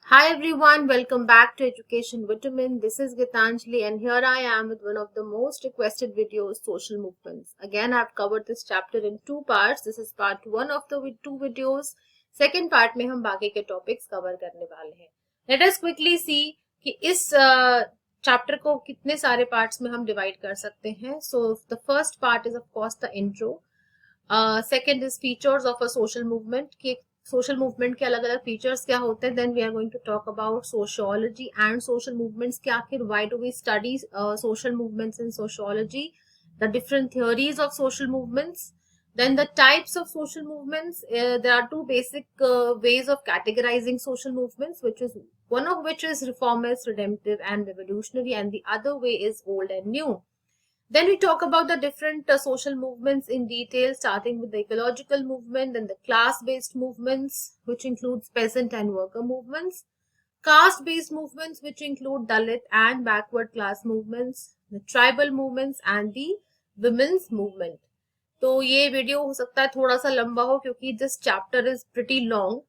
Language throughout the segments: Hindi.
Hi everyone, welcome back to Education Vitamin. This is Gitanjali and here I am with one of the most requested videos, social movements. Again, I've covered this chapter in two parts. This is part one of the two videos. Second part में हम बाकी के topics cover करने वाले हैं. Let us quickly see कि इस chapter को कितने सारे parts में हम divide कर सकते हैं. So the first part is of course the intro. Second is features of a social movement कि सोशल मूवमेंट के अलग अलग फीचर्स क्या होते हैं. Then we are going to talk about sociology and social movements कि आखिर why do we study social movements in sociology, the different theories of social movements. Then the types of social movements, there are two basic ways of categorizing social movements, which is one of which is reformist, redemptive and revolutionary, and the other way is old and new. Then we talk about the different social movements in detail, starting with the ecological movement, then the class-based movements, which includes peasant and worker movements, caste-based movements, which include Dalit and backward class movements, the tribal movements, and the women's movement. तो ये वीडियो हो सकता है थोड़ा सा लंबा हो क्योंकि this chapter is pretty long.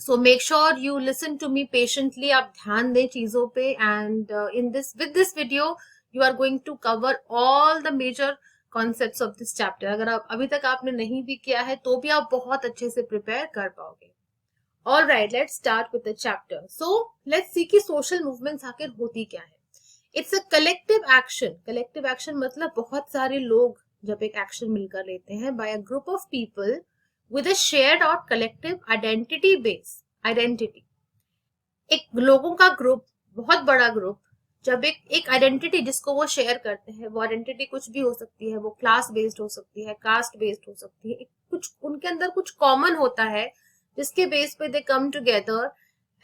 So make sure you listen to me patiently. आप ध्यान दें चीजों पे. And in this with this video you are going to cover all the major concepts of this chapter. अगर आप अभी तक आपने नहीं भी किया है तो भी आप बहुत अच्छे से प्रिपेयर कर पाओगे. All right, let's start with the chapter. So let's see कि social movements आखिर होती क्या है. It's a collective action. Collective action मतलब बहुत सारे लोग जब एक एक्शन मिलकर लेते हैं by a group of people with a shared or collective identity base. Identity. एक लोगों का ग्रुप, बहुत बड़ा ग्रुप, जब एक आइडेंटिटी जिसको वो शेयर करते हैं, वो आइडेंटिटी कुछ भी हो सकती है, वो क्लास बेस्ड हो सकती है, कास्ट बेस्ड हो सकती है, कुछ उनके अंदर कुछ कॉमन होता है जिसके बेस पे they come together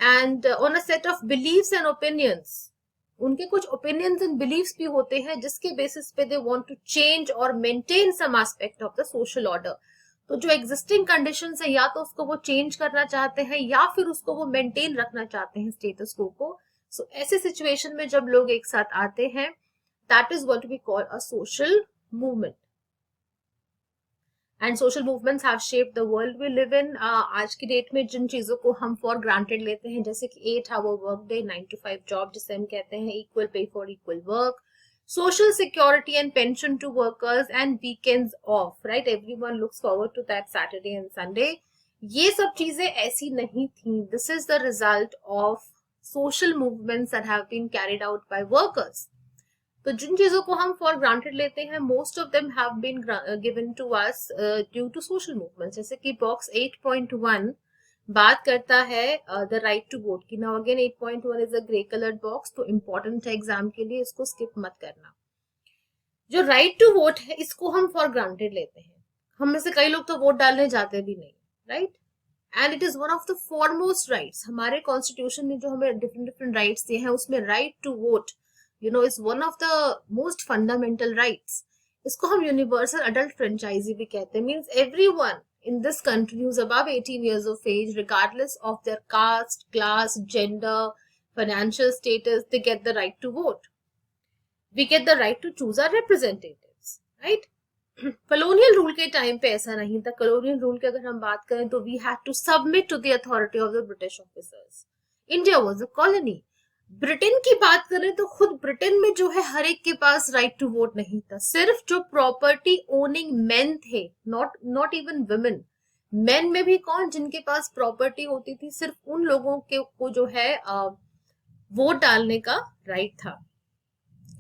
and on a set of beliefs and opinions. उनके कुछ ओपिनियंस एंड बिलीव्स भी होते हैं जिसके बेसिस पे दे वांट टू चेंज और maintain some aspect of the social order. तो जो एग्जिस्टिंग कंडीशंस है या तो उसको वो चेंज करना चाहते हैं या फिर उसको वो मेंटेन रखना चाहते हैं स्टेटस को. सो ऐसे सिचुएशन में जब लोग एक साथ आते हैं, that is what we call a social movement. And social movements have shaped the world we live in. आज की डेट में जिन चीजों को हम फॉर ग्रांटेड लेते हैं, जैसे कि 8 hour work day, 9 to 5 job जिसे हम कहते हैं, equal pay for equal work, social security and pension to workers, and weekends off, right? Everyone looks forward to that Saturday and Sunday. ये सब चीजें ऐसी नहीं थी. This is the result of social movements that have been carried out by workers. तो जिन चीजों को हम फॉर ग्रांटेड लेते हैं, most of them have been given to us due to social movements. जैसे कि बॉक्स 8.1 बात करता है द राइट टू वोट की. Now again 8.1 is a grey coloured box, तो इंपॉर्टेंट है एग्जाम के लिए, इसको स्किप मत करना. जो राइट टू वोट है इसको हम फॉर ग्रांटेड लेते हैं. हम में से कई लोग तो वोट डालने जाते भी नहीं, right? And it is one of the foremost rights. हमारे कॉन्स्टिट्यूशन ने जो हमें डिफरेंट डिफरेंट राइट्स दिए हैं, उसमें right to vote is one of the most fundamental rights. इसको हम यूनिवर्सल अडल्ट फ्रेंचाइजी भी कहते हैं. Means everyone in this country who's above 18 years of age, regardless of their caste, class, gender, financial status, they get the right to vote. We get the right to choose our representatives, right? colonial rule के टाइम पे ऐसा नहीं था. colonial rule की अगर हम बात करें तो we had to submit to the authority of the British officers. India was a colony. Britain की बात करें तो खुद ब्रिटेन में जो है हर एक के पास राइट टू वोट नहीं था. सिर्फ जो प्रॉपर्टी ओनिंग मेन थे, नॉट इवन वुमेन, मेन में भी कौन, जिनके पास प्रॉपर्टी होती थी, सिर्फ उन लोगों के को जो है वोट डालने का राइट था.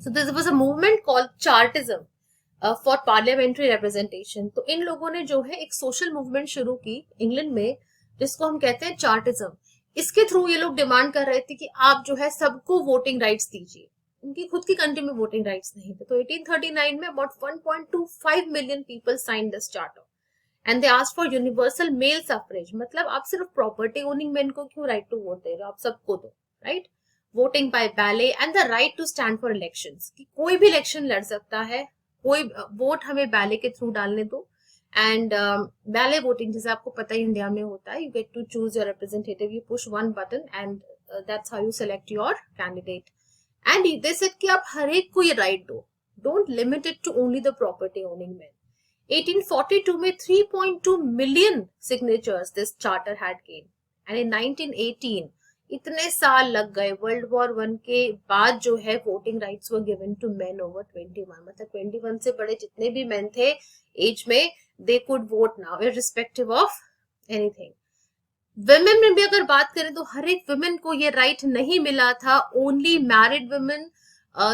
So this was a movement called Chartism for parliamentary representation. तो इन लोगों ने जो है एक सोशल मूवमेंट शुरू की इंग्लैंड में, जिसको हम कहते हैं चार्टिज्म. इसके थ्रू ये लोग डिमांड कर रहे थे कि आप जो है सबको वोटिंग राइट्स दीजिए. उनकी खुद की कंट्री में वोटिंग राइट्स नहीं थे. तो 1839 में about 1.25 million people sign this charter and they asked for universal male suffrage. मतलब आप सिर्फ प्रॉपर्टी ओनिंग मैन को क्यों राइट टू वोट दे रहे हो, आप सबको दो, right? Voting by ballot and the right to stand for elections, कि कोई भी इलेक्शन लड़ सकता है, कोई वोट हमें बैले के थ्रू डालने दो. एंड बैले वोटिंग जैसे आपको पता ही इंडिया में होता है, you get to choose your representative, you push one button and that's how you select your candidate. And they said कि आप हर एक को ये राइट दो, don't limit it to only the property owning man. 1842 में 3.2 million signatures this charter had gain, and in 1918 इतने साल लग गए, वर्ल्ड वॉर वन के बाद जो है voting rights were given to men over 21, मतलब 21 से बड़े जितने भी मेन थे एज में, they could vote now irrespective of anything. Women में भी अगर बात करें तो हर एक वुमेन को ये राइट नहीं मिला था, only married women,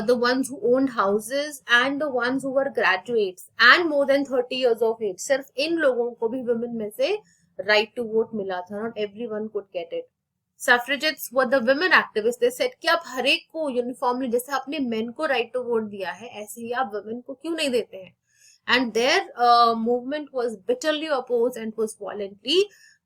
the ones who owned houses and the ones who were graduates and more than 30 years of age, सिर्फ इन लोगों को भी women में से right to vote मिला था, not everyone could get it. Suffragettes were the women activists, they said कि आप हर एक को यूनिफॉर्मली, जैसे आपने men को right to vote दिया है ऐसे ही आप women को क्यों नहीं देते हैं, and their movement was bitterly opposed and was violently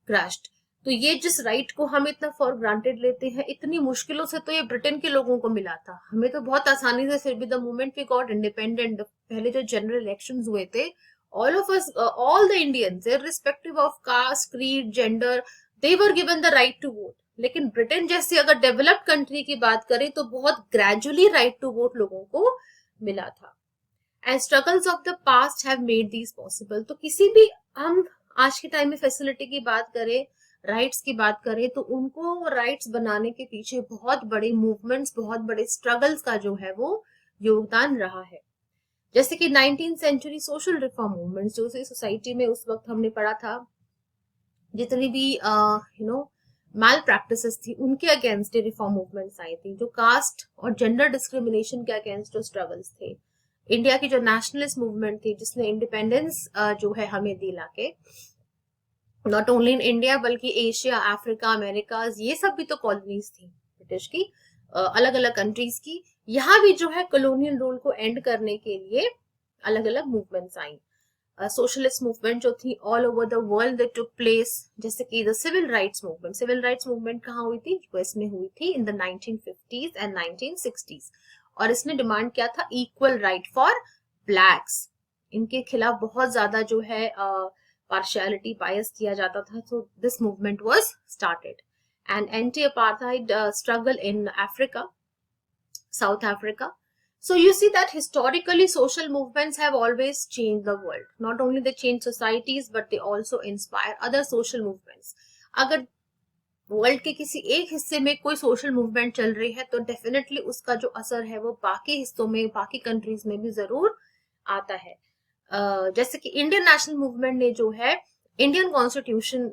crushed. तो ये जिस राइट को हम इतना फॉर ग्रांटेड लेते हैं, इतनी मुश्किलों से तो ये ब्रिटेन के लोगों को मिला था, हमें तो बहुत आसानी से, फिर भी the moment we got independent, पहले जो जनरल इलेक्शंस हुए थे, all of us, all the Indians irrespective of caste, creed, gender, they were given the right to vote. लेकिन ब्रिटेन जैसी अगर डेवलप्ड कंट्री की बात करें तो बहुत ग्रेजुअली राइट टू वोट लोगों को मिला था। And struggles of the past have made these possible. तो किसी भी, हम आज के टाइम में फैसिलिटी की बात करें, राइट्स की बात करें, तो उनको राइट्स बनाने के पीछे बहुत बड़े मूवमेंट्स, बहुत बड़े स्ट्रगल्स का जो है वो योगदान रहा है। जैसे कि 19th century social reform movements, जो सोसाइटी में उस वक्त हमने पढ़ा था, जितनी भी मैल प्रैक्टिसेस थी उनके अगेंस्ट रिफॉर्म मूवमेंट्स आई थी, जो कास्ट और जेंडर डिस्क्रिमिनेशन के अगेंस्ट जो स्ट्रगल्स थे। इंडिया की जो नेशनलिस्ट मूवमेंट थी, जिसने इंडिपेंडेंस जो है हमें दिला के, नॉट ओनली इन इंडिया बल्कि एशिया, अफ्रीका, अमेरिका, ये सब भी तो कॉलोनीज थी ब्रिटिश की, अलग अलग कंट्रीज की। यहाँ भी जो है कॉलोनियल रूल को एंड करने के लिए अलग अलग मूवमेंट्स आई। सोशलिस्ट मूवमेंट जो थी all over the world they took place, जैसे कि the civil rights movement. Civil rights movement कहाँ हुई थी? यूएस में हुई थी in the 1950s and 1960s, और इसने डिमांड किया था इक्वल राइट फॉर ब्लैक्स। इनके खिलाफ बहुत ज्यादा जो है पार्शियलिटी बायस किया जाता था, so this movement was started. And anti-apartheid struggle in Africa, South Africa. So you see that historically social movements have always changed the world. Not only they change societies, but they also inspire other social movements. अगर वर्ल्ड के किसी एक हिस्से में कोई सोशल मूवमेंट चल रही है तो डेफिनेटली उसका जो असर है वो बाकी हिस्सों में, बाकी कंट्रीज में भी जरूर आता है। जैसे कि इंडियन नेशनल मूवमेंट ने जो है इंडियन कॉन्स्टिट्यूशन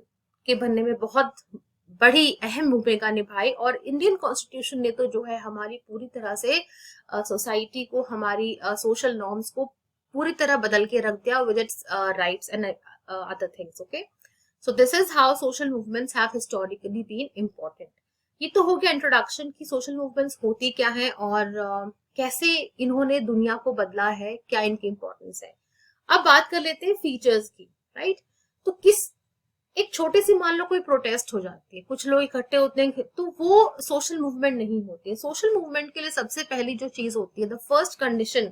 के बनने में बहुत बड़ी अहम भूमिका निभाई, और इंडियन कॉन्स्टिट्यूशन ने तो जो है हमारी पूरी तरह से सोसाइटी को, हमारी सोशल नॉर्म्स को पूरी तरह बदल के रख दिया with its rights and other things. Okay, so this is how social movements have historically been important. ये तो हो गया इंट्रोडक्शन कि सोशल मूवमेंट्स होती क्या है और कैसे इन्होंने दुनिया को बदला है, क्या इनकी इंपॉर्टेंस है। अब बात कर लेते हैं फीचर्स की, राइट। तो एक छोटी सी, मान लो कोई प्रोटेस्ट हो जाती है, कुछ लोग इकट्ठे होते हैं, तो वो सोशल मूवमेंट नहीं होती है। सोशल मूवमेंट के लिए सबसे पहली जो चीज होती है, the first condition,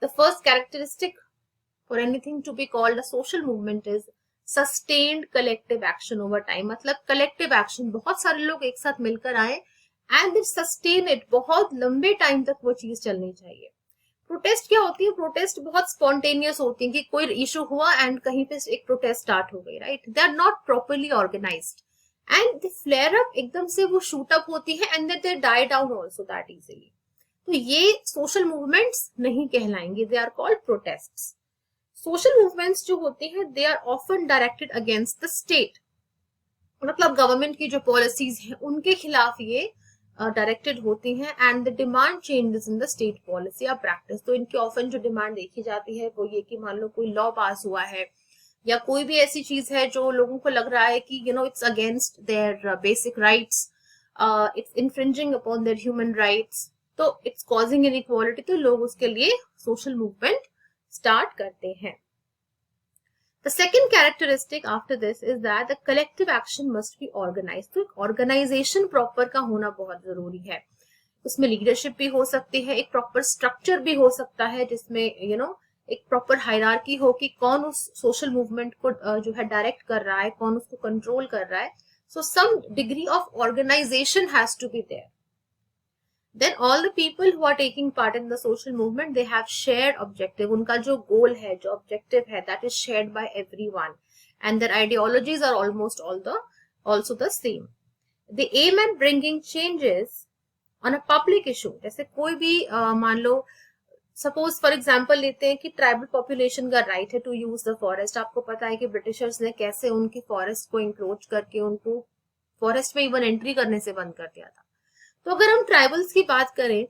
the first characteristic for anything to be called a social movement is sustained collective action over time. मतलब कलेक्टिव एक्शन, बहुत सारे लोग एक साथ मिलकर आए एंड दे सस्टेन इट, बहुत लंबे टाइम तक वो चीज चलनी चाहिए। प्रोटेस्ट क्या होती है? प्रोटेस्ट बहुत स्पॉन्टेनियस होती है कि कोई इशू हुआ एंड कहीं पे एक प्रोटेस्ट स्टार्ट हो गई, right. They are not properly organised and they flare up, एकदम से वो शूट अप होती है and they die down also that easily. तो ये सोशल मूवमेंट्स नहीं कहलाएंगे, they are called protests. Social movements जो होते हैं they are often directed against the state, मतलब गवर्नमेंट की जो पॉलिसीज हैं उनके खिलाफ ये डायरेक्टेड होती हैं, and the demand changes in the state policy या प्रैक्टिस। तो इनकी ऑफन जो डिमांड देखी जाती है वो ये कि मान लो कोई लॉ पास हुआ है या कोई भी ऐसी चीज है जो लोगों को लग रहा है कि it's against their basic rights, it's infringing upon their human rights, तो इट्स कॉजिंग इनइक्वालिटी, तो लोग उसके लिए सोशल मूवमेंट स्टार्ट करते हैं। The second characteristic after this is that the collective action must be organized. तो एक organization proper का होना बहुत जरूरी है। उसमें लीडरशिप भी हो सकती है, एक प्रॉपर स्ट्रक्चर भी हो सकता है जिसमें एक प्रॉपर हायरार्की हो कि कौन उस सोशल मूवमेंट को जो है डायरेक्ट कर रहा है, कौन उसको कंट्रोल कर रहा है। So some degree of organization has to be there. Then all the people who are taking part in the social movement, they have shared objective. उनका जो goal है, जो objective है, that is shared by everyone, and their ideologies are almost also the same. The aim at bringing changes on a public issue, जैसे कोई भी मान लो सपोज फॉर एग्जाम्पल लेते हैं कि ट्राइबल पॉपुलेशन का राइट है टू यूज द फॉरेस्ट। आपको पता है कि ब्रिटिशर्स ने कैसे उनकी फॉरेस्ट को इंक्रोच करके उनको फॉरेस्ट में इवन एंट्री करने से बंद कर दिया था। तो अगर हम ट्राइबल्स की बात करें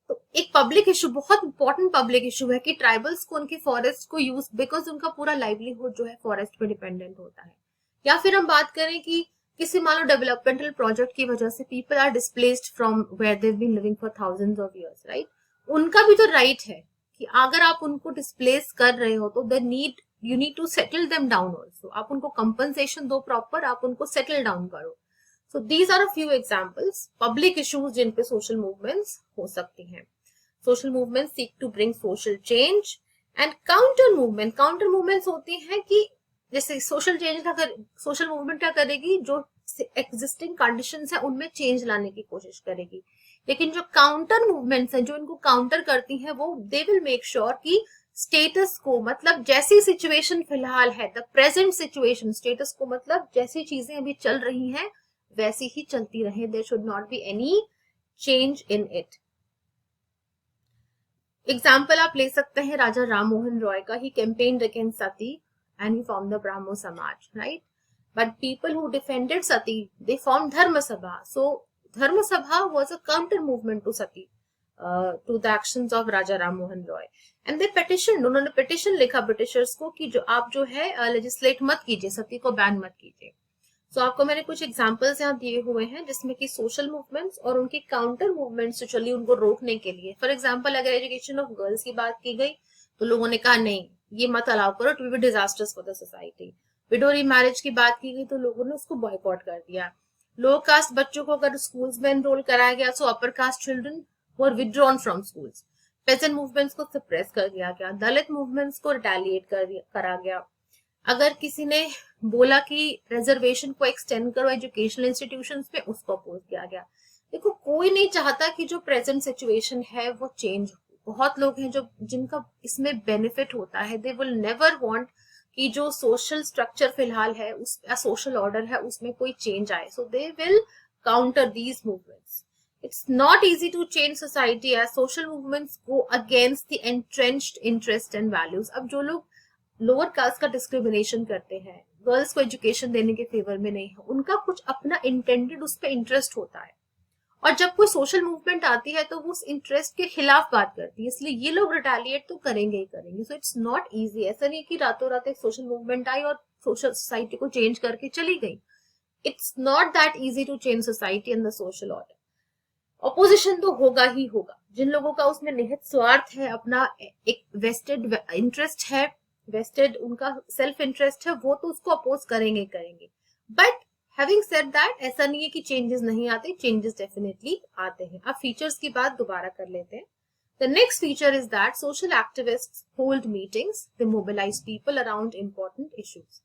तो एक पब्लिक इशू, बहुत इंपॉर्टेंट पब्लिक इशू है कि ट्राइबल्स को उनकी फॉरेस्ट को यूज, बिकॉज उनका पूरा लाइवलीहुड जो है फॉरेस्ट पे डिपेंडेंट होता है। या फिर हम बात करें कि किसी मान लो डेवलपमेंटल प्रोजेक्ट की वजह से people are displaced from where they've been living for thousands of years, right. उनका भी तो राइट है कि अगर आप उनको डिस्प्लेस कर रहे हो तो you need to settle them down also. आप उनको कंपनसेशन दो प्रॉपर, आप उनको सेटल डाउन करो। So these are a few examples, public issues जिन पे social movements हो सकती हैं। Social movements seek to bring social change and counter movements होती हैं कि जैसे social change का social movement क्या करेगी, जो existing conditions है उनमें change लाने की कोशिश करेगी। लेकिन जो counter movements हैं, जो इनको counter करती हैं, वो they will make sure कि स्टेटस को, मतलब जैसी सिचुएशन फिलहाल है, द प्रेजेंट सिचुएशन, स्टेटस को मतलब जैसी चीजें अभी चल रही हैं वैसी ही चलती रहे, there should not be any change in it. Example आप ले सकते हैं राजा राम मोहन रॉय का। He campaigned against sati and he form the Brahmo Samaj, right. But people who defended sati they form Dharma Sabha. So Dharma Sabha was a counter movement to sati, to the actions of Raja Ram Mohan Roy. And they petition, उन्होंने पिटिशन लिखा ब्रिटिशर्स को कि जो आप जो है लेजिस्लेट मत कीजिए, सती को बैन मत कीजिए। सो आपको मैंने कुछ एग्जांपल्स यहाँ दिए हुए हैं जिसमें कि सोशल मूवमेंट्स और उनकी काउंटर मूवमेंट्स जो चली उनको रोकने के लिए। फॉर एग्जांपल अगर एजुकेशन ऑफ गर्ल्स की बात की गई तो लोगों ने कहा नहीं, ये मत अलाउ करो, it will be disasters for the society. Window remarriage की बात की गई तो लोगों ने उसको बॉयकॉट कर दिया। लो कास्ट बच्चों को अगर स्कूल्स में एनरोल कराया गया so upper caste children were withdrawn from schools. Peasant movements को सप्रेस कर दिया गया। दलित मूवमेंट्स को रिटेलिएट करा गया। अगर किसी ने बोला कि रिजर्वेशन को एक्सटेंड करो एजुकेशनल इंस्टीट्यूशंस पे, उसको अपोज किया गया। देखो कोई नहीं चाहता कि जो प्रेजेंट सिचुएशन है वो चेंज हो। बहुत लोग हैं जो जिनका इसमें बेनिफिट होता है, दे विल नेवर वांट कि जो सोशल स्ट्रक्चर फिलहाल है, उस सोशल ऑर्डर है, उसमें कोई चेंज आए। So they will counter these movements. It's not easy to change society as social movements go against the entrenched interest and values. अब जो लोग लोअर कास्ट का डिस्क्रिमिनेशन करते हैं, गर्ल्स को एजुकेशन देने के फेवर में नहीं है, उनका कुछ अपना इंटेंडेड उस पर इंटरेस्ट होता है। और जब कोई सोशल मूवमेंट आती है तो वो उस इंटरेस्ट के खिलाफ बात करती है, इसलिए ये लोग रिटेलिएट तो करेंगे ही करेंगे। So it's not easy. ऐसा नहीं कि रातों रात एक सोशल मूवमेंट आई और सोशल सोसाइटी को चेंज करके चली गई। It's not that easy to change society and the social order. Opposition तो होगा ही होगा। जिन लोगों का उसमें निहित स्वार्थ है, अपना एक वेस्टेड इंटरेस्ट है, वेस्टेड उनका सेल्फ इंटरेस्ट है, वो तो उसको अपोज करेंगे करेंगे। बट हैविंग सेड दैट, ऐसा नहीं है कि चेंजेस नहीं आते, चेंजेस डेफिनेटली आते हैं। अब फीचर्स की बात दोबारा कर लेते हैं। The next feature is that social activists hold meetings, they mobilise people around important issues.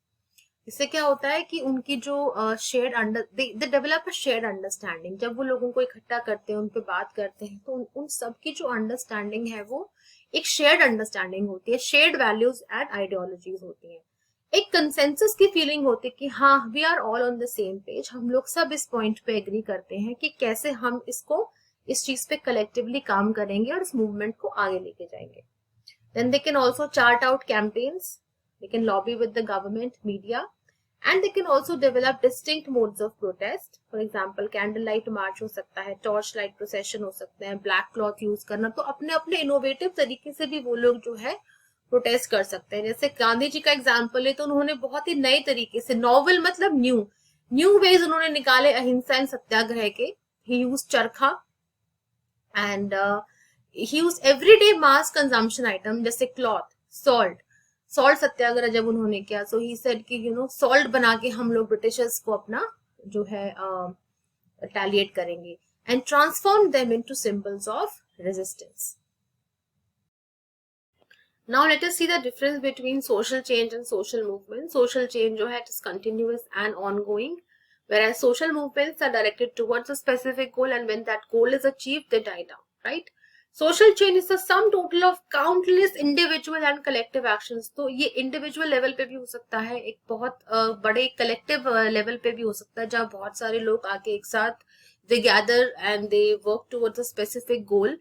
इससे क्या होता है कि उनकी जो shared they develop a shared understanding. जब वो लोगों को इकट्ठा करते हैं, उन पे बात करते हैं, तो उन सबकी जो अंडरस्टैंडिंग है वो एक शेयर्ड अंडरस्टैंडिंग होती है, शेयर्ड वैल्यूज एंड आइडियोलॉजीज होती हैं। एक कंसेंसस की फीलिंग होती है कि हाँ, we are all on the same page, हम लोग सब इस पॉइंट पे एग्री करते हैं कि कैसे हम इस चीज पे कलेक्टिवली काम करेंगे और इस मूवमेंट को आगे लेके जाएंगे। Then they can also chart out campaigns, they can lobby with the government, media, and they can also develop distinct modes of protest. For example, candlelight march हो सकता है, torch light procession हो सकते हैं, black cloth यूज करना। तो अपने अपने इनोवेटिव तरीके से भी वो लोग जो है प्रोटेस्ट कर सकते हैं। जैसे गांधी जी का एग्जाम्पल है तो उन्होंने बहुत ही नए तरीके से, नॉवल मतलब न्यू वेज उन्होंने निकाले अहिंसा एंड सत्याग्रह के। ही यूज चरखा and he use everyday mass consumption item जैसे क्लॉथ, सॉल्ट सत्याग्रह जब उन्होंने किया, सो ही सेड कि सॉल्ट बना के हम लोग ब्रिटिशर्स को अपना जो है रिटेलिएट करेंगे and transform them into symbols of resistance. Now let us see the difference between social change and social movement. Social change जो है it is continuous and ongoing, whereas social movements are directed towards a specific goal and when that goal is achieved they die down, right? Social change is the sum total of countless individual and collective actions. तो ये इंडिविजुअल लेवल पे भी हो सकता है, एक बहुत बड़े कलेक्टिव लेवल पे भी हो सकता है, जहाँ बहुत सारे लोग आके एक साथ they gather and they work towards a specific goal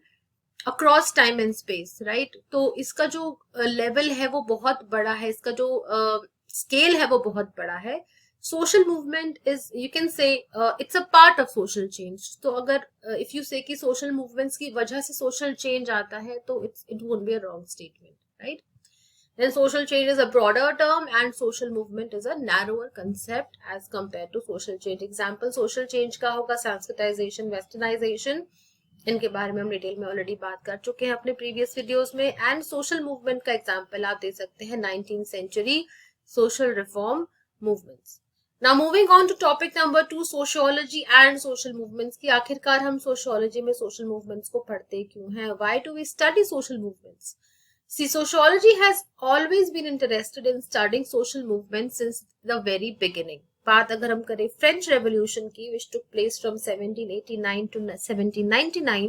across time and space, right. तो इसका जो लेवल है वो बहुत बड़ा है, इसका जो स्केल है वो बहुत बड़ा है। Social movement is, you can say it's a part of social change. तो अगर इफ यू से कि सोशल मूवमेंट्स की वजह से सोशल चेंज आता है, तो it won't be a wrong statement, right. Then social change is a broader term and social movement is a narrower concept as compared to social change. Example social change का होगा sanskritization, westernization, इनके बारे में हम डिटेल में ऑलरेडी बात कर चुके हैं अपने प्रीवियस वीडियोस में। एंड सोशल मूवमेंट का एग्जांपल आप दे सकते हैं 19th century social reform movements. Now moving on to topic number 2, sociology and social movements की आखिरकार हम सोशियोलॉजी में सोशल मूवमेंट्स को पढ़ते क्यों हैं? Why do we study social movements? See, sociology has always been interested in studying social movements since the very beginning. बात अगर हम करें फ्रेंच रेवोल्यूशन की, which took place from 1789 to 1799,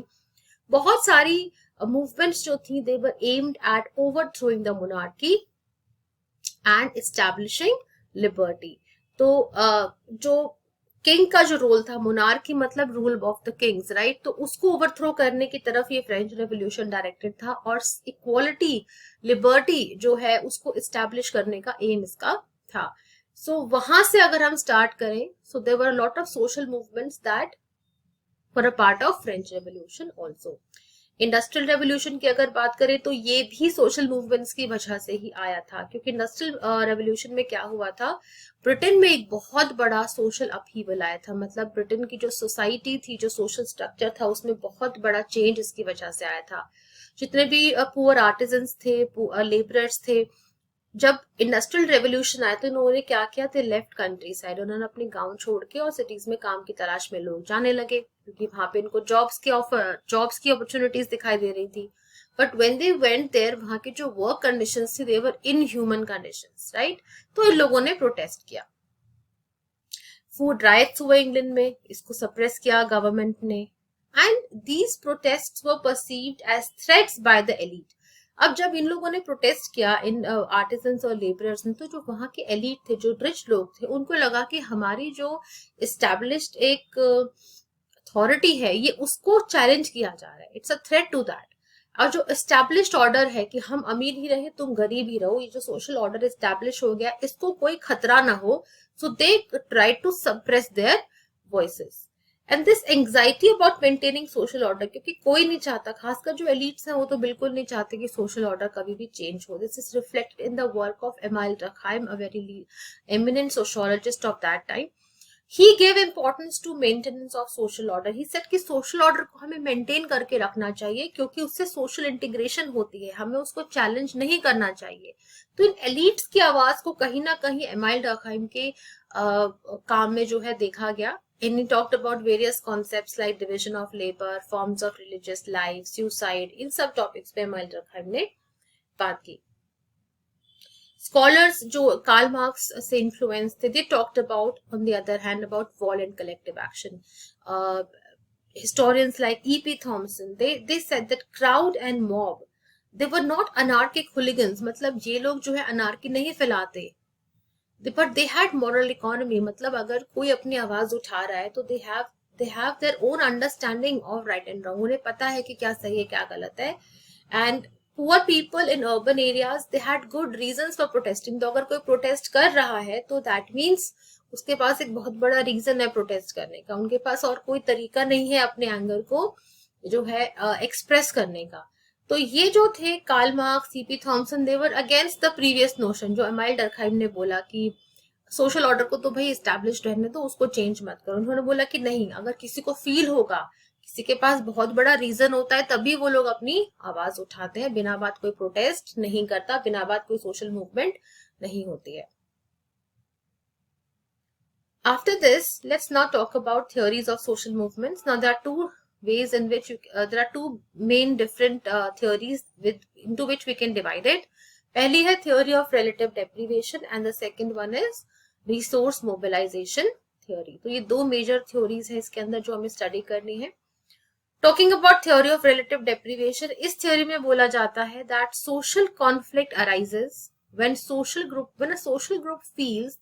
बहुत सारी movements जो थी, they were aimed at overthrowing the monarchy and establishing liberty. तो जो किंग का जो रोल था, मोनार्की मतलब rule of the Kings, right, तो उसको ओवरथ्रो करने की तरफ ये फ्रेंच रेवोल्यूशन डायरेक्टेड था, और इक्वालिटी, लिबर्टी जो है उसको इस्टेब्लिश करने का एम इसका था। सो वहां से अगर हम स्टार्ट करें, so there were a lot of social movements that were a part of French revolution also. Industrial revolution की अगर बात करें तो ये भी सोशल मूवमेंट्स की वजह से ही आया था, क्योंकि इंडस्ट्रियल रेवोल्यूशन में क्या हुआ था, ब्रिटेन में एक बहुत बड़ा सोशल अपहीवल आया था। मतलब ब्रिटेन की जो सोसाइटी थी, जो सोशल स्ट्रक्चर था, उसमें बहुत बड़ा चेंज इसकी वजह से आया था। जितने भी पुअर आर्टिजन्स थे, लेबरर्स थे, जब इंडस्ट्रियल रेवोल्यूशन आया तो इन्होंने क्या किया, थे लेफ्ट कंट्री साइड, उन्होंने अपने गांव छोड़ के और सिटीज में काम की तलाश में लोग जाने लगे, क्योंकि वहां पे इनको जॉब्स की अपॉर्चुनिटीज दिखाई दे रही थी। But when they went there, वहां की जो वर्क कंडीशंस थी, they were inhuman conditions, right. तो इन लोगों ने प्रोटेस्ट किया, फूड राइट्स हुए इंग्लैंड में, इसको सप्रेस किया गवर्नमेंट ने, and these protests were perceived as threats by the elite. अब जब इन लोगों ने प्रोटेस्ट किया, इन आर्टिजन्स और लेबरर्स ने, तो जो वहां के एलीट थे, जो रिच लोग थे, उनको लगा कि हमारी जो इस्टेब्लिश्ड एक अथॉरिटी है, ये उसको चैलेंज किया जा रहा है, it's a threat to that. और जो एस्टेब्लिश्ड ऑर्डर है कि हम अमीर ही रहे तुम गरीब ही रहो, ये जो सोशल ऑर्डर एस्टेब्लिश हो गया, इसको कोई खतरा ना हो, so they try to suppress their voices and this anxiety about maintaining social order, क्योंकि कोई नहीं चाहता, खासकर जो एलिट्स हैं वो तो बिल्कुल नहीं चाहते कि सोशल ऑर्डर कभी भी चेंज हो। This is reflected in the work of amyl Durkheim, a very eminent sociologist of that time. He gave importance to maintenance of social order. He said कि social order को हमें मेंटेन करके रखना चाहिए, क्योंकि उससे सोशल इंटीग्रेशन होती है, हमें उसको चैलेंज नहीं करना चाहिए। तो इन एलिट्स की आवाज को कहीं ना कहीं एमाइल डर्कहाइम के काम में जो है देखा गया। And he talked about various concepts like division of labor, forms of religious life, suicide, इन सब टॉपिक्स पे एमाइल डर्कहाइम ने बात की। स्कॉलर्स जो कार्ल मार्क्स से इन्फ्लुएंस थे, they talked about on the other hand about wall and collective action. historians like E.P. Thompson, they said that crowd and mob, they were not anarchic hooligans, मतलब ये लोग जो है अनार्की नहीं फैलाते, but they had moral economy, मतलब अगर कोई अपनी आवाज उठा रहा है तो they have their own understanding of right and wrong, उन्हें पता है कि क्या सही है क्या गलत है। and poor people in urban areas, they had good reasons for protesting। तो अगर कोई प्रोटेस्ट कर रहा है तो दैट मीन्स उसके पास एक बहुत बड़ा रीजन है प्रोटेस्ट करने का, उनके पास और कोई तरीका नहीं है अपने एंगर को जो है एक्सप्रेस करने का। तो ये जो थे Karl Marx, CP Thompson, they were against the previous notion जो एमाइल डर्कहाइम ने बोला कि सोशल ऑर्डर को तो भाई एस्टैब्लिश्ड रहने दो, उसको चेंज मत करो। उन्होंने बोला कि नहीं, अगर किसी को फील होगा, किसी के पास बहुत बड़ा रीजन होता है, तभी वो लोग अपनी आवाज उठाते हैं, बिना बात कोई प्रोटेस्ट नहीं करता, बिना बात कोई सोशल मूवमेंट नहीं होती है। After this, let's now talk about theories of social movements. Now there are two ways in which there are two main different theories into which we can divide it. पहली है theory of relative deprivation and the second one is resource mobilization theory. तो ये दो major theories है इसके अंदर जो हमें study करनी है। Talking about theory of relative deprivation, इस थ्योरी में बोला जाता है that social conflict arises when a social group feels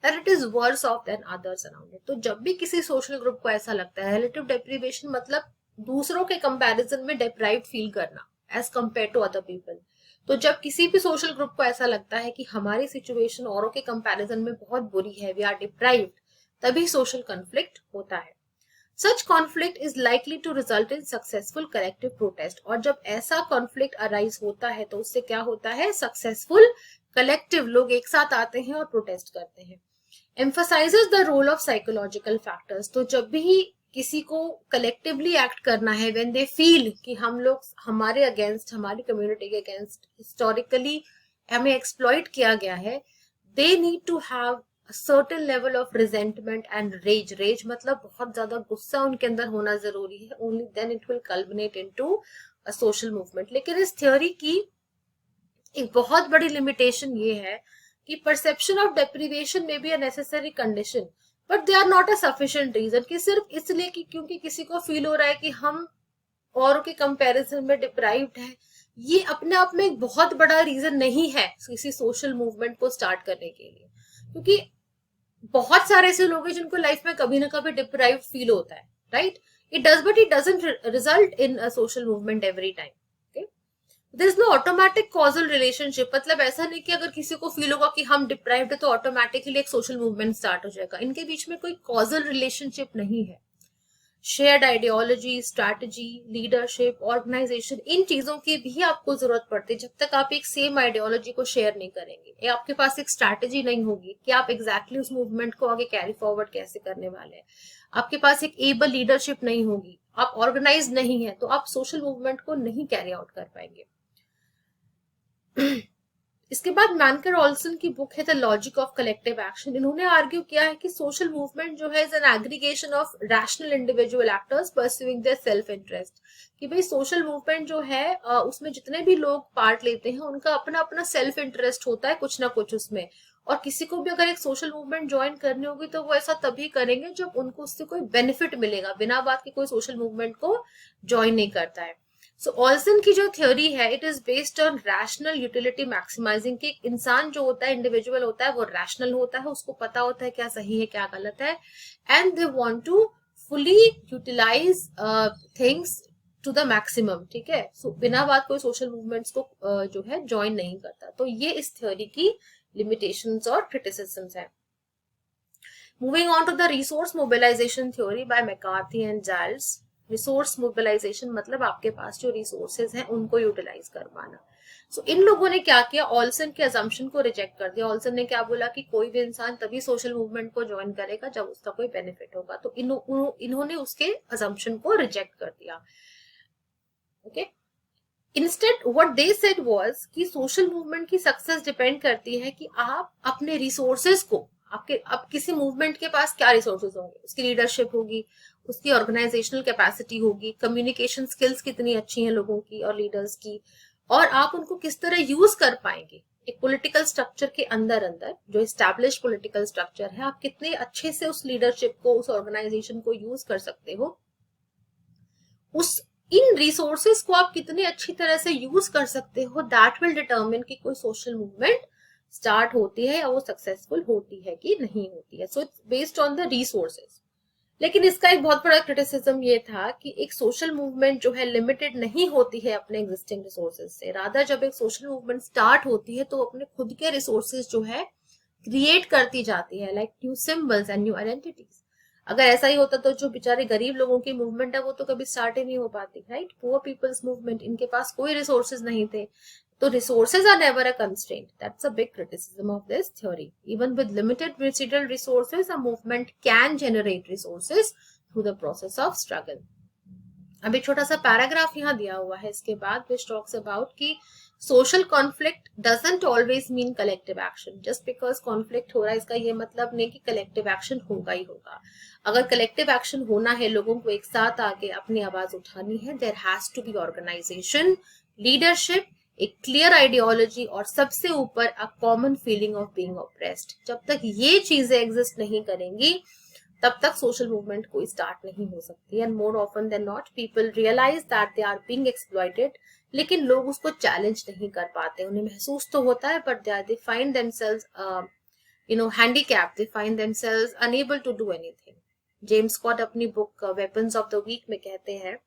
that it is worse off than others around it. तो जब भी किसी सोशल ग्रुप को ऐसा लगता है, रिलेटिव डेप्रिवेशन मतलब दूसरों के कंपैरिजन में डिप्राइव्ड फील करना as compare to other people, तो जब किसी भी सोशल ग्रुप को ऐसा लगता है कि हमारी सिचुएशन औरों के कंपैरिजन में बहुत बुरी है, वी आर डिप्राइव्ड, तभी सोशल कॉन्फ्लिक्ट होता है. Such conflict is likely to result in successful collective protest. और जब ऐसा conflict arise होता है तो उससे क्या होता है, successful collective, लोग एक साथ आते हैं और protest करते हैं. Emphasizes the role of psychological factors. तो जब भी किसी को collectively act करना है, when they feel कि हम लोग हमारे against, हमारी community के against historically हमें exploit किया गया है, they need to have a certain level of resentment and rage मतलब बहुत ज्यादा गुस्सा उनके अंदर होना जरूरी है, only then it will culminate into a social movement. लेकिन इस थ्योरी की एक बहुत बड़ी लिमिटेशन ये है कि परसेप्शन ऑफ डेप्रिवेशन में be a necessary condition but they are not a sufficient reason, कि सिर्फ इसलिए कि क्योंकि किसी को फील हो रहा है कि हम औरों के कंपैरिजन में डिप्राइव्ड है, ये अपने आप में एक बहुत बड़ा रीजन नहीं है किसी सोशल मूवमेंट को स्टार्ट करने के लिए. क्योंकि बहुत सारे ऐसे लोग हैं जिनको लाइफ में कभी ना कभी डिप्राइव्ड फील होता है, right? It does but it doesn't result in a social movement every time. Okay, there is no automatic causal relationship, मतलब ऐसा नहीं कि अगर किसी को फील होगा कि हम डिप्राइव्ड है तो ऑटोमेटिकली एक सोशल मूवमेंट स्टार्ट हो जाएगा. इनके बीच में कोई कॉजल रिलेशनशिप नहीं है. Shared ideology, strategy, leadership, organisation, इन चीजों की भी आपको जरूरत पड़ती है. जब तक आप एक सेम आइडियोलॉजी को शेयर नहीं करेंगे या आपके पास एक स्ट्रैटेजी नहीं होगी कि आप एग्जैक्टली उस मूवमेंट को आगे कैरी फॉरवर्ड कैसे करने वाले हैं, आपके पास एक एबल लीडरशिप नहीं होगी, आप ऑर्गेनाइज नहीं है, तो आप सोशल मूवमेंट को नहीं कैरी आउट कर पाएंगे. इसके बाद मैनकर ऑल्सन की बुक है the logic of collective action. इन्होंने आर्ग्यू किया है कि सोशल मूवमेंट जो है is an aggregation of rational individual actors pursuing their self interest. कि भाई सोशल मूवमेंट जो है उसमें जितने भी लोग पार्ट लेते हैं उनका अपना अपना सेल्फ इंटरेस्ट होता है कुछ ना कुछ उसमें, और किसी को भी अगर एक सोशल मूवमेंट ज्वाइन करनी होगी तो वो ऐसा तभी करेंगे जब उनको उससे कोई बेनिफिट मिलेगा. बिना बात के कोई सोशल मूवमेंट को ज्वाइन नहीं करता है. सो ऑल्सन की जो थ्योरी है it is based on rational utility maximising, कि इंसान जो होता है, इंडिविजुअल होता है, वो रैशनल होता है, उसको पता होता है क्या सही है क्या गलत है, and they want to fully utilise things to the maximum. ठीक है, सो बिना बात कोई सोशल मूवमेंट्स को जो है ज्वाइन नहीं करता. तो ये इस थ्योरी की लिमिटेशंस और क्रिटिसिज्म्स है. Moving on to the resource mobilisation theory by McCarthy and Zald. Resource mobilisation मतलब आपके पास जो रिसोर्सेज हैं उनको यूटिलाइज करवाना. सो इन लोगों ने क्या किया, ऑल्सन के अजम्पशन को रिजेक्ट कर दिया. ऑल्सन ने क्या बोला कि कोई भी इंसान तभी सोशल मूवमेंट को ज्वाइन करेगा जब उसका कोई बेनिफिट होगा. तो इन्होंने उसके अजम्पशन को रिजेक्ट कर दिया. Okay, instead what they said was कि सोशल मूवमेंट की सक्सेस डिपेंड करती है कि आप अपने रिसोर्सेज को, आपके अब किसी मूवमेंट के पास क्या रिसोर्सेज होंगे, उसकी लीडरशिप होगी, उसकी ऑर्गेनाइजेशनल कैपेसिटी होगी, कम्युनिकेशन स्किल्स कितनी अच्छी हैं लोगों की और लीडर्स की, और आप उनको किस तरह यूज कर पाएंगे एक पॉलिटिकल स्ट्रक्चर के अंदर जो एस्टैब्लिश पॉलिटिकल स्ट्रक्चर है, आप कितने अच्छे से उस लीडरशिप को, उस ऑर्गेनाइजेशन को यूज कर सकते हो, उस इन रिसोर्सेज को आप कितने अच्छी तरह से यूज कर सकते हो, दैट विल डिटर्मिन कि कोई सोशल मूवमेंट स्टार्ट होती है या वो सक्सेसफुल होती है कि नहीं होती है. So it's based on the resources. लेकिन इसका एक बहुत बड़ा क्रिटिसिज्म ये था कि एक सोशल मूवमेंट जो है लिमिटेड नहीं होती है अपने एग्जिस्टिंग रिसोर्सेज से. रादर जब एक सोशल मूवमेंट स्टार्ट होती है तो अपने खुद के रिसोर्सेज जो है क्रिएट करती जाती है, like new symbols and new identities. अगर ऐसा ही होता तो जो बेचारे गरीब लोगों की मूवमेंट है वो तो कभी स्टार्ट ही नहीं हो पाती, राइट? पुअर पीपल्स मूवमेंट, इनके पास कोई रिसोर्सेज नहीं थे. तो resources are never a constraint. That's a big criticism of this theory. Even with limited residual resources, a movement can generate resources through the process of struggle. अभी छोटा सा पैराग्राफ यहाँ दिया हुआ है इसके बाद, which talks about कि social conflict doesn't always mean collective action. Just because conflict हो रहा है इसका ये मतलब नहीं कि collective action होगा ही होगा. अगर collective action होना है, लोगों को एक साथ आके अपनी आवाज उठानी है, there has to be organization, leadership, एक क्लियर आइडियोलॉजी और सबसे ऊपर a common feeling of being oppressed. जब तक ये चीजें एग्जिस्ट नहीं करेंगी तब तक सोशल मूवमेंट कोई स्टार्ट नहीं हो सकती। And more often than not people realise that they are being exploited, लेकिन लोग उसको चैलेंज नहीं कर पाते। उन्हें महसूस तो होता है, but they find themselves handicapped, they find themselves unable to do anything. James Scott अपनी book Weapons of the Weak में कहते हैं,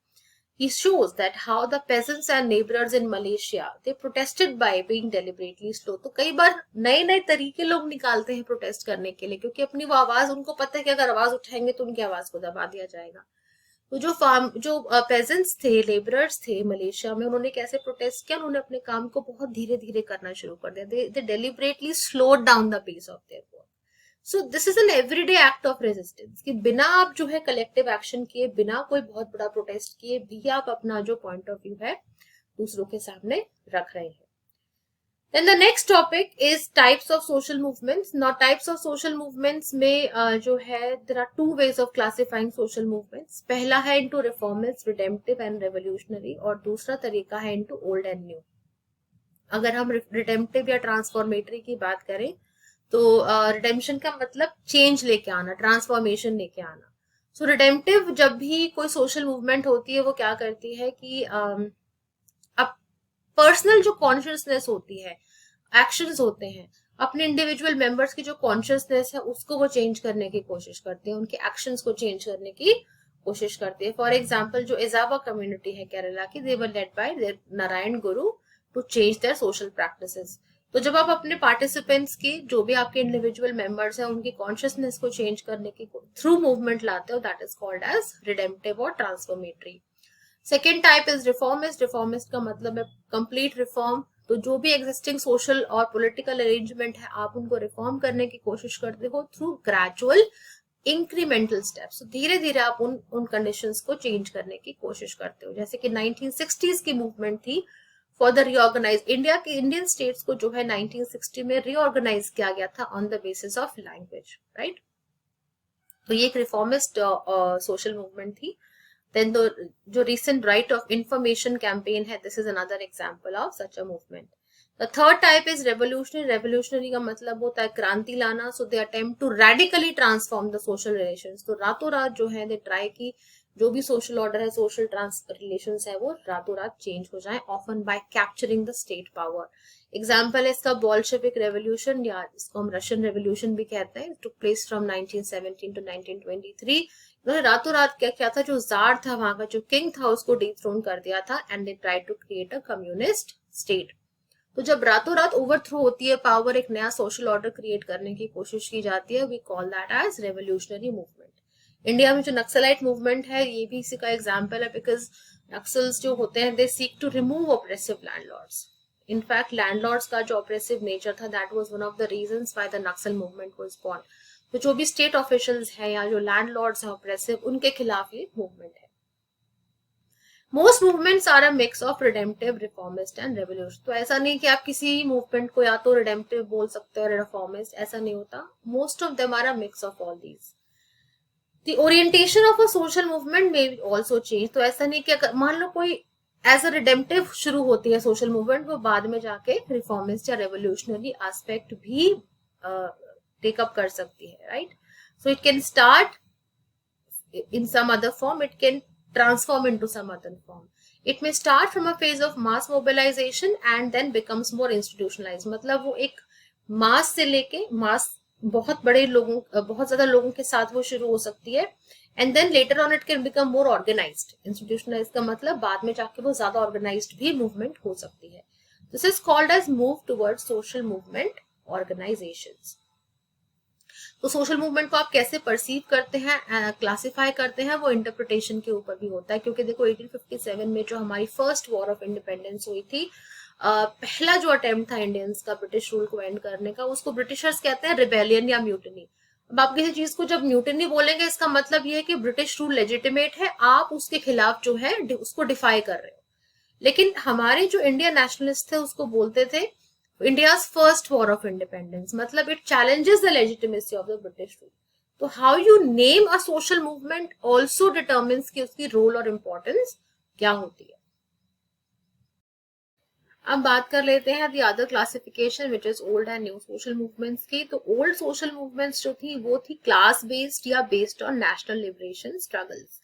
he shows that how the peasants and laborers in Malaysia they protested by being deliberately slow. तो कई बार नए नए तरीके लोग निकालते हैं प्रोटेस्ट करने के लिए, क्योंकि अपनी वो आवाज, उनको पता है कि अगर आवाज उठाएंगे तो उनकी आवाज को दबा दिया जाएगा। तो जो पेजेंट्स थे, लेबरर्स थे मलेशिया में, उन्होंने कैसे प्रोटेस्ट किया? उन्होंने अपने काम को बहुत धीरे धीरे करना शुरू कर दिया। They deliberately slowed down the pace of their work. So this is an everyday act of resistance, कि बिना आप जो है कलेक्टिव एक्शन किए, बिना कोई बहुत बड़ा प्रोटेस्ट किए भी आप अपना जो पॉइंट ऑफ व्यू है दूसरों के सामने रख रहे हैं। Then the next topic is types of social movements. Now types of social movements में जो है there are two ways of classifying social movements. पहला है into reformist, redemptive and revolutionary, और दूसरा तरीका है into old and new. अगर हम redemptive या transformatory की बात करें तो redemption का मतलब change लेके आना, transformation लेके आना। So redemptive जब भी कोई social movement होती है वो क्या करती है कि अब पर्सनल जो कॉन्शियसनेस होती है, एक्शंस होते हैं, अपने इंडिविजुअल मेंबर्स की जो कॉन्शियसनेस है उसको वो चेंज करने की कोशिश करते हैं, उनके एक्शंस को चेंज करने की कोशिश करते हैं। फॉर एग्जांपल जो एजावा कम्युनिटी है केरला की, they were led by their Narayana Guru to change their social practices. तो जब आप अपने पार्टिसिपेंट्स की, जो भी आपके इंडिविजुअल मेंबर्स हैं, उनकी कॉन्शियसनेस को चेंज करने की थ्रू मूवमेंट लाते हो, that is called as redemptive और transformatory. Second type is reformist. Reformist का मतलब है कंप्लीट रिफॉर्म। तो जो भी एग्जिस्टिंग सोशल और पॉलिटिकल अरेंजमेंट है, आप उनको रिफॉर्म करने की कोशिश करते हो थ्रू ग्रेजुअल इंक्रीमेंटल स्टेप्स। धीरे धीरे आप उन कंडीशंस को चेंज करने की कोशिश करते हो। जैसे कि 1960s की मूवमेंट थी फॉर द रीऑर्गेनाइज इंडिया, के इंडियन स्टेट्स को जो है 1960 में रीऑर्गेनाइज किया गया था on the basis of language, right. तो ये एक रिफॉर्मिस्ट सोशल मूवमेंट थी। Then जो recent right of information campaign है, this is another example of such a movement. The third type is revolutionary. Revolutionary का मतलब होता है क्रांति लाना. So they attempt to radically transform the social relations. तो रातों रात जो है they try कि जो भी social order है, social relations है, वो रातों रात change हो जाए, often by capturing the state power. Example है इसका बॉल्शेविक रेवोल्यूशन, या इसको हम रशियन रेवोल्यूशन भी कहते हैं, टुक प्लेस फ्रॉम 1917 to 1923। उन्होंने रातों रात क्या किया था, जो जार था वहां का, जो किंग था, उसको डिथ्रोन कर दिया था, and they try to create a communist state. तो जब रातों रात ओवरथ्रो होती है पावर, एक नया सोशल ऑर्डर क्रिएट करने की कोशिश की जाती है, we call that as revolutionary movement. India में जो नक्सलाइट मूवमेंट है, ये भी इसी का एग्जाम्पल है, बिकॉज नक्सल्स जो होते हैं they seek to remove oppressive landlords. In fact landlords का जो ऑपरेसिव नेचर था, that was one of the reasons why the Naxal movement was born. तो जो भी स्टेट ऑफिशियल्स हैं या जो लैंडलॉर्ड्स हैं ऑपरेसिव, उनके खिलाफ ये मूवमेंट है। Most movements are a mix of redemptive, reformist and revolution. तो ऐसा नहीं कि आप किसी मूवमेंट को या तो रिडेम्पटिव बोल सकते हो या रिफॉर्मिस्ट, ऐसा नहीं होता। Most of them are a mix of all these. The orientation of a social movement may also change. तो ऐसा नहीं कि अगर मान लो कोई एज अ रिडेम्पटिव शुरू होती है सोशल मूवमेंट, वो बाद में जाके रिफॉर्मिस्ट या रेवोल्यूशनरी एस्पेक्ट भी टेकअप कर सकती है, right. So it can start in some other form, it can transform into some other form. It may start from a phase of mass mobilization and then becomes more institutionalized. मतलब वो एक मास से लेके मास, बहुत बड़े लोगों, बहुत ज्यादा लोगों के साथ वो शुरू हो सकती है, and then later on it can become more organised. Institutionalised का मतलब बाद में जाके वो ज्यादा ऑर्गेनाइज्ड भी मूवमेंट हो सकती है। This is called as move towards social movement organisations. तो सोशल मूवमेंट को आप कैसे परसीव करते हैं, क्लासिफाई करते हैं, वो इंटरप्रिटेशन के ऊपर भी होता है। क्योंकि देखो 1857 में जो हमारी फर्स्ट वॉर ऑफ इंडिपेंडेंस हुई थी, पहला जो अटेम्प्ट था इंडियंस का ब्रिटिश रूल को एंड करने का, उसको ब्रिटिशर्स कहते हैं रिबेलियन या म्यूटिनी। अब आप किसी चीज को जब म्यूटिनी बोलेंगे, इसका मतलब ये है कि ब्रिटिश रूल लेजिटिमेट है, आप उसके खिलाफ जो है उसको डिफाई कर रहे हो। लेकिन हमारे जो इंडियन नेशनलिस्ट थे उसको बोलते थे India's first war of independence, मतलब it challenges the legitimacy of the British rule. तो how you name a social movement also determines कि उसकी role और importance क्या होती है। अब बात कर लेते हैं the other classification which is old and new social movements की। तो ओल्ड सोशल मूवमेंट्स जो थी वो थी क्लास बेस्ड या based on national liberation struggles.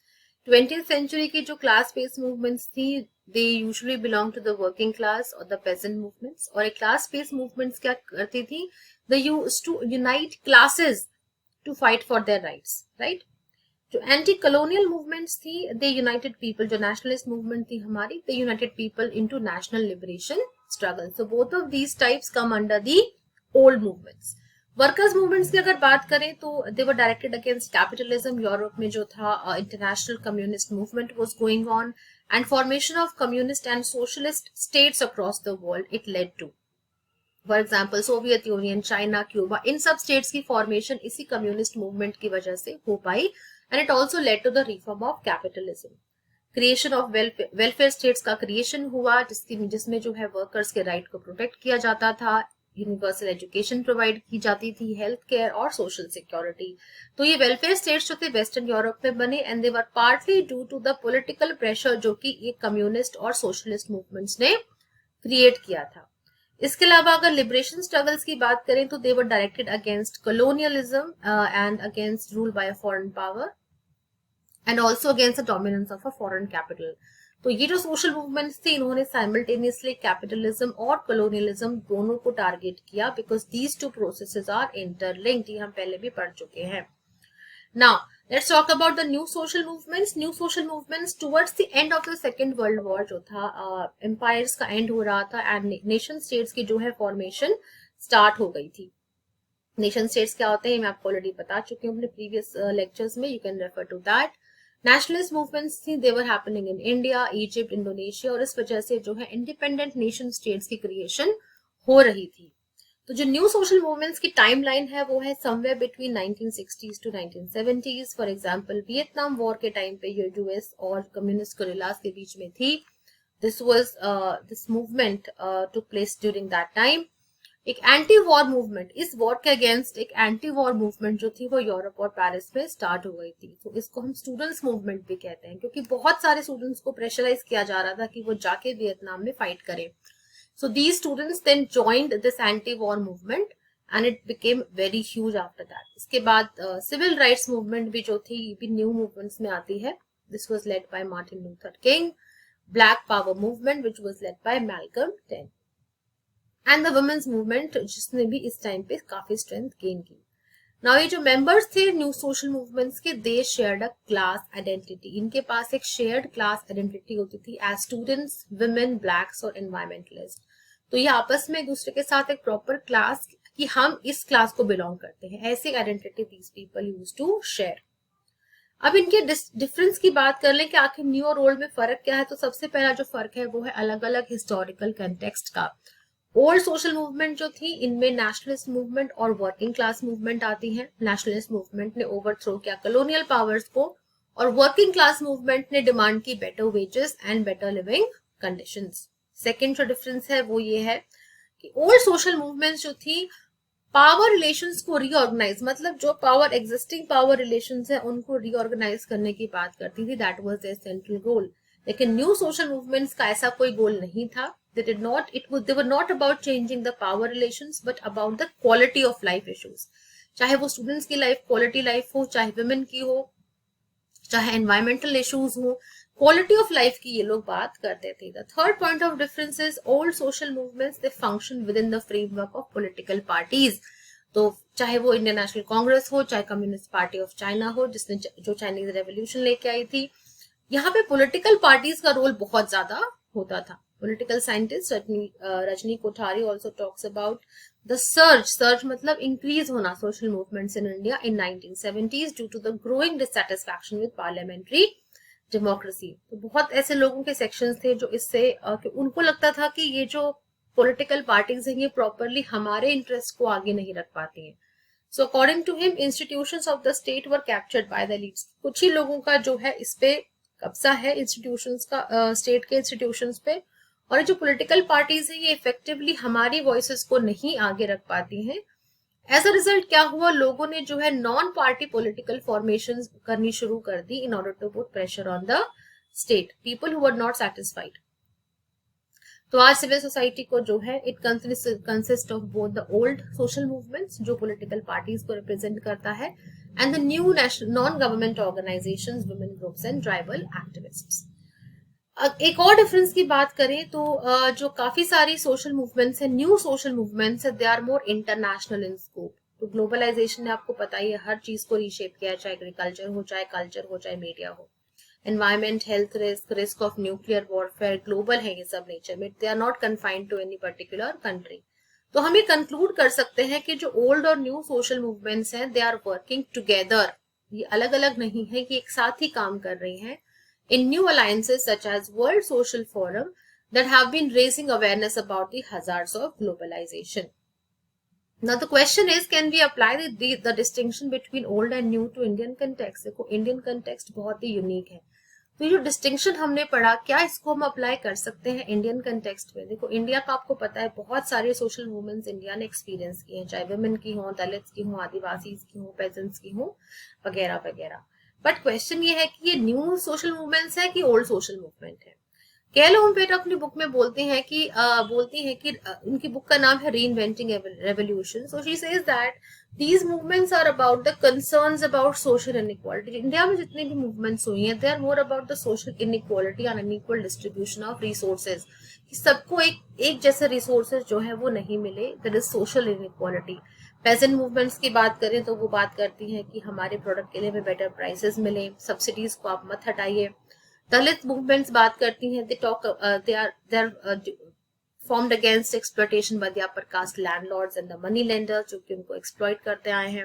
20th century की जो क्लास बेस्ड मूवमेंट्स थी they usually belong to the working class और द पेजेंट मूवमेंट्स। और एक क्लास बेस्ड मूवमेंट्स क्या करती थी, they used to unite classes to fight for their rights, right. जो एंटी कॉलोनियल मूवमेंट्स थी दे यूनाइटेड पीपल, जो नेशनलिस्ट मूवमेंट थी हमारी they united people into national liberation struggle. So both of these types come under the old movements. Workers movements की अगर बात करें तो they were directed against capitalism. Europe में जो था international communist movement was going on and formation of communist and socialist states across the world it led to. For example Soviet Union, China, Cuba, इन सब स्टेट्स की फॉर्मेशन इसी कम्युनिस्ट मूवमेंट की वजह से हो पाई and it also led to the reform of capitalism. Creation of welfare states का क्रिएशन हुआ जिसमें जो है वर्कर्स के राइट को प्रोटेक्ट किया जाता था, यूनिवर्सल एजुकेशन प्रोवाइड की जाती थी, हेल्थ केयर और सोशल सिक्योरिटी। तो ये वेलफेयर स्टेट्स जो थे वेस्टर्न यूरोप में बने and they were partly due to the political pressure जो कि ये कम्युनिस्ट और सोशलिस्ट मूवमेंट्स ने क्रिएट किया था। इसके अलावा अगर लिबरेशन स्ट्रगल्स की बात करें तो they were directed against colonialism and against rule by a foreign power and also against the dominance of a foreign capital. तो ये जो सोशल मूवमेंट्स थी इन्होंने साइमल्टेनियसली कैपिटलिज्म और कॉलोनियलिज्म दोनों को टारगेट किया because these two processes are interlinked. ये हम पहले भी पढ़ चुके हैं। Now, let's talk about the new social movements. New social movements towards the end of the Second World War जो था empires का end हो रहा था and nation states की जो है formation start हो गई थी। Nation states क्या होते हैं मैं आपको already बता चुकी हूँ अपने previous lectures में, you can refer to that. Nationalist movements थी, they were happening in India, Egypt, Indonesia और इस वजह से जो है independent nation states की creation हो रही थी। तो जो न्यू सोशल मूवमेंट्स की टाइमलाइन है वो है somewhere between 1960s to 1970s। For example Vietnam war के टाइम पे ये यूएस और कम्युनिस्ट गुरिल्लास के बीच में थी। This movement took place during that time. एक एंटी वॉर मूवमेंट, इस वॉर के अगेंस्ट एक एंटी वॉर मूवमेंट जो थी वो यूरोप और पेरिस में स्टार्ट हो गई थी। तो इसको हम स्टूडेंट्स मूवमेंट भी कहते हैं क्योंकि बहुत सारे स्टूडेंट्स को प्रेशराइज किया जा रहा था कि वो जाके वियतनाम में फाइट करें। So these students then joined this anti-war movement and it became very huge after that. इसके बाद civil rights movement भी जो थी ये भी new movements में आती है। This was led by Martin Luther King. Black Power movement which was led by Malcolm X. And the women's movement जिसने भी इस टाइम पे काफी strength gain की। Now ये जो members थे new social movements के they shared a class identity. इनके पास एक shared class identity होती थी as students, women, blacks और environmentalists. तो ये आपस में एक दूसरे के साथ एक प्रॉपर क्लास कि हम इस क्लास को बिलोंग करते हैं, ऐसी identity these people use to share. अब इनके डिफरेंस की बात कर लें कि आखिर न्यू और ओल्ड में फर्क क्या है। तो सबसे पहला जो फर्क है वो है अलग अलग हिस्टोरिकल कंटेक्स्ट का। ओल्ड सोशल मूवमेंट जो थी इनमें नेशनलिस्ट मूवमेंट और वर्किंग क्लास मूवमेंट आती है। नेशनलिस्ट मूवमेंट ने ओवरथ्रो किया कॉलोनियल पावर्स को और वर्किंग क्लास मूवमेंट ने डिमांड की better wages and better living conditions. Second जो डिफरेंस है वो ये है कि ओल्ड सोशल मूवमेंट्स जो थी पावर रिलेशंस को रीऑर्गेनाइज, मतलब जो पावर एग्जिस्टिंग पावर रिलेशंस है उनको रीऑर्गेनाइज करने की बात करती थी, दैट वाज देयर सेंट्रल गोल। लेकिन न्यू सोशल मूवमेंट्स का ऐसा कोई गोल नहीं था। they were not about changing the power relations but about the quality of life issues। चाहे वो स्टूडेंट्स की लाइफ क्वालिटी लाइफ हो, चाहे वुमेन की हो, चाहे एनवायरमेंटल इश्यूज हो, क्वालिटी ऑफ लाइफ की ये लोग बात करते थे। The third point of difference is old social movements they function with in the framework of political parties. तो चाहे वो इंडियन नेशनल कांग्रेस हो, चाहे कम्युनिस्ट पार्टी ऑफ चाइना हो जिसने जो चाइनीज रेवोल्यूशन लेके आई थी, यहाँ पे पॉलिटिकल पार्टीज का रोल बहुत ज्यादा होता था। Political scientist Rajni Kothari also talks about the surge मतलब इंक्रीज होना social movements in India in 1970s due to the growing dissatisfaction with parliamentary democracy. तो बहुत ऐसे लोगों के सेक्शंस थे जो इससे उनको लगता था कि ये जो पॉलिटिकल पार्टीज हैं ये प्रॉपरली हमारे इंटरेस्ट को आगे नहीं रख पाती हैं। So according to him institutions of the state were captured by the elites. कुछ ही लोगों का जो है इस पे कब्जा है इंस्टीट्यूशंस का, स्टेट के इंस्टीट्यूशंस पे, और ये जो पॉलिटिकल पार्टीज है ये इफेक्टिवली हमारी वॉइसेस को नहीं आगे रख पाती हैं। एज अ रिजल्ट क्या हुआ, लोगों ने जो है नॉन पार्टी पॉलिटिकल फॉर्मेशन करनी शुरू कर दी in order to put pressure on the state, people who were not satisfied. तो आज सिविल सोसाइटी को जो है it consist of both the old social movements जो पॉलिटिकल पार्टीज को रिप्रेजेंट करता है and the new national non government organisations, women groups and tribal activists. एक और डिफरेंस की बात करें तो जो काफी सारी सोशल मूवमेंट्स है, न्यू सोशल मूवमेंट्स है, they are more international in scope. तो ग्लोबलाइजेशन ने आपको पता ही है हर चीज को रीशेप किया, चाहे एग्रीकल्चर हो, चाहे कल्चर हो, चाहे मीडिया हो। Environment, health risk, risk of nuclear warfare, global है ये सब नेचर में, they are not confined to any particular country. तो हम ये कंक्लूड कर सकते हैं कि जो ओल्ड और न्यू सोशल मूवमेंट्स हैं, दे आर वर्किंग टुगेदर। ये अलग अलग नहीं है, कि एक साथ ही काम कर रही हैं in new alliances such as World Social Forum that have been raising awareness about the hazards of globalization. Now the question is, can we apply the distinction between old and new to Indian context? देखो Indian context बहुत ही यूनिक है, तो ये जो डिस्टिंक्शन हमने पढ़ा, क्या इसको हम अप्लाई कर सकते हैं इंडियन कंटेक्स्ट में? देखो इंडिया का आपको पता है बहुत सारे सोशल मूवमेंट्स इंडिया ने एक्सपीरियंस किए हैं, चाहे वुमेन की हो, दलित्स की हो, आदिवासी की हो, पेजेंट्स की हो, वगैरह वगैरह। बट क्वेश्चन ये है कि ये न्यू सोशल मूवमेंट्स है कि ओल्ड सोशल मूवमेंट है। केएल होमपेट अपनी बुक में बोलती हैं कि उनकी बुक का नाम है reinventing revolution. So she says that these movements are about the concerns about social inequality. India में जितनी भी मूवमेंट्स हुई हैं, they are more about the social inequality and unequal distribution of resources. कि सबको एक जैसे रिसोर्सेज जो है वो नहीं मिले, there is social inequality. Peasant movements की बात करें तो वो बात करती हैं कि हमारे प्रोडक्ट के लिए हमें बेटर प्राइसेस मिले, सब्सिडीज को आप मत हटाइए। दलित मूवमेंट्स बात करती हैं, they are formed against exploitation by the upper caste landlords and the money lenders जो कि उनको exploit करते आए हैं।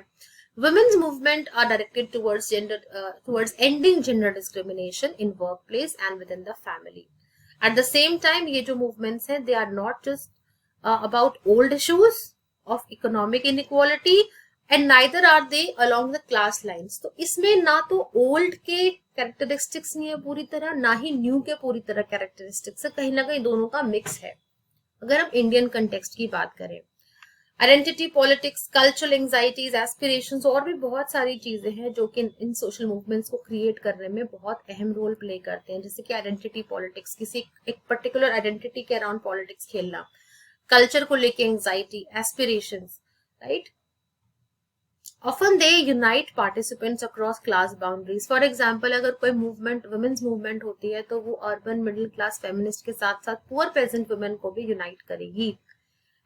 Women's movement are directed towards ending gender discrimination in workplace and within the family. At the same time, ये जो movements हैं, they are not just about old issues of economic inequality and neither are they along the class lines. तो इसमें ना तो old के characteristics नहीं है पूरी तरह, ना ही new के पूरी तरह characteristics है, कहीं ना कहीं दोनों का mix है। अगर हम इंडियन कंटेक्स्ट की बात करें, identity politics, cultural anxieties, aspirations और भी बहुत सारी चीजें हैं जो कि इन सोशल मूवमेंट्स को क्रिएट करने में बहुत अहम रोल प्ले करते हैं। जैसे कि आइडेंटिटी पॉलिटिक्स, किसी एक पर्टिकुलर आइडेंटिटी के अराउंड पॉलिटिक्स खेलना, कल्चर को लेके anxiety, aspirations, right. Often they unite participants across class boundaries. For example, अगर कोई मूवमेंट वुमेन्स मूवमेंट होती है तो वो अर्बन मिडिल क्लास फेमिनिस्ट के साथ साथ पुअर पेजेंट वुमेन को भी यूनाइट करेगी।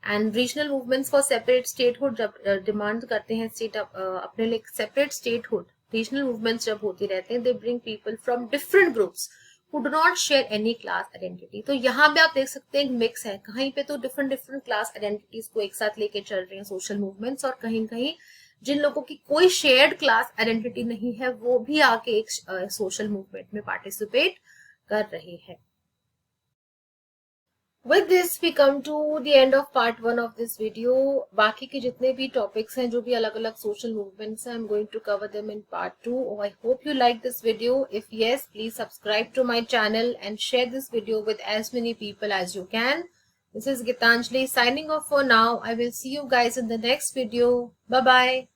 And regional movements for separate statehood जब डिमांड करते हैं स्टेट अपने लिए सेपरेट स्टेटहुड, रीजनल मूवमेंट्स जब होती रहते हैं, they bring people from different groups who do not share any class identity. तो यहाँ पे आप देख सकते हैं एक मिक्स है, कहीं पे तो डिफरेंट क्लास आइडेंटिटीज को एक साथ लेके चल रहे हैं सोशल मूवमेंट्स, और कहीं कहीं जिन लोगों की कोई शेयर्ड क्लास आइडेंटिटी नहीं है वो भी आके एक सोशल मूवमेंट में पार्टिसिपेट कर रहे हैं। With this we come to the end of part 1 of this video. बाकी के जितने भी टॉपिक्स हैं, जो भी अलग अलग सोशल मूवमेंट्स हैं, I'm going to cover them in part 2. I hope you like this video. If yes, please subscribe to my channel and share this video with as many people as you can. This is Gitanjali signing off for now. I will see you guys in the next video. Bye bye.